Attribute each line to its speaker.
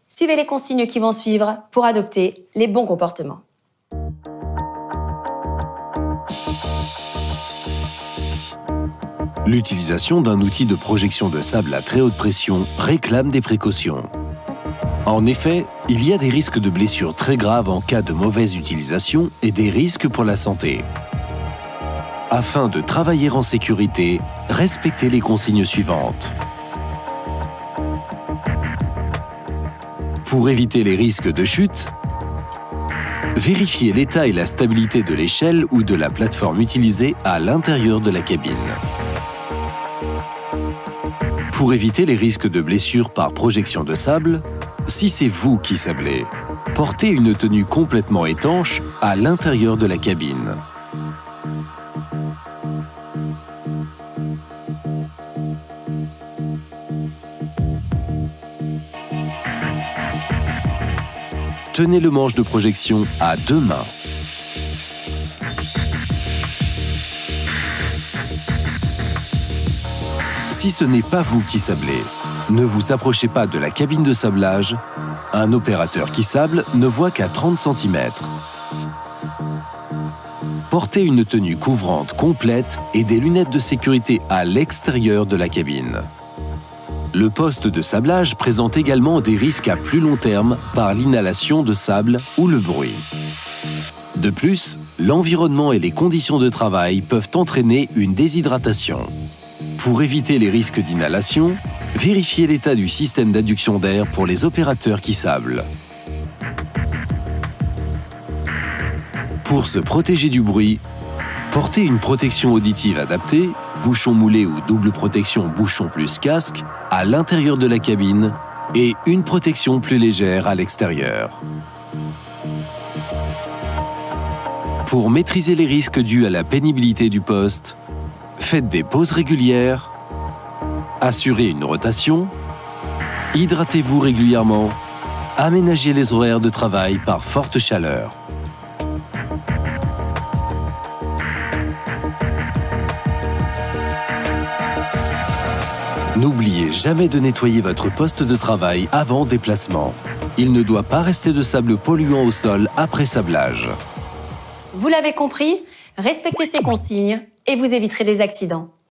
Speaker 1: Suivez les consignes qui vont suivre pour adopter les bons comportements.
Speaker 2: L'utilisation d'un outil de projection de sable à très haute pression réclame des précautions. En effet, il y a des risques de blessures très graves en cas de mauvaise utilisation et des risques pour la santé. Afin de travailler en sécurité, respectez les consignes suivantes. Pour éviter les risques de chute, vérifiez l'état et la stabilité de l'échelle ou de la plateforme utilisée à l'intérieur de la cabine. Pour éviter les risques de blessures par projection de sable, si c'est vous qui sablez, portez une tenue complètement étanche à l'intérieur de la cabine. Tenez le manche de projection à 2 mains. Si ce n'est pas vous qui sablez, ne vous approchez pas de la cabine de sablage. Un opérateur qui sable ne voit qu'à 30 cm. Portez une tenue couvrante complète et des lunettes de sécurité à l'extérieur de la cabine. Le poste de sablage présente également des risques à plus long terme par l'inhalation de sable ou le bruit. De plus, l'environnement et les conditions de travail peuvent entraîner une déshydratation. Pour éviter les risques d'inhalation, vérifiez l'état du système d'adduction d'air pour les opérateurs qui sablent. Pour se protéger du bruit, portez une protection auditive adaptée, bouchon moulé ou double protection bouchon plus casque, à l'intérieur de la cabine et une protection plus légère à l'extérieur. Pour maîtriser les risques dus à la pénibilité du poste, faites des pauses régulières, assurez une rotation, hydratez-vous régulièrement, aménagez les horaires de travail par forte chaleur. N'oubliez jamais de nettoyer votre poste de travail avant déplacement. Il ne doit pas rester de sable polluant au sol après sablage.
Speaker 1: Vous l'avez compris, respectez ces consignes et vous éviterez des accidents.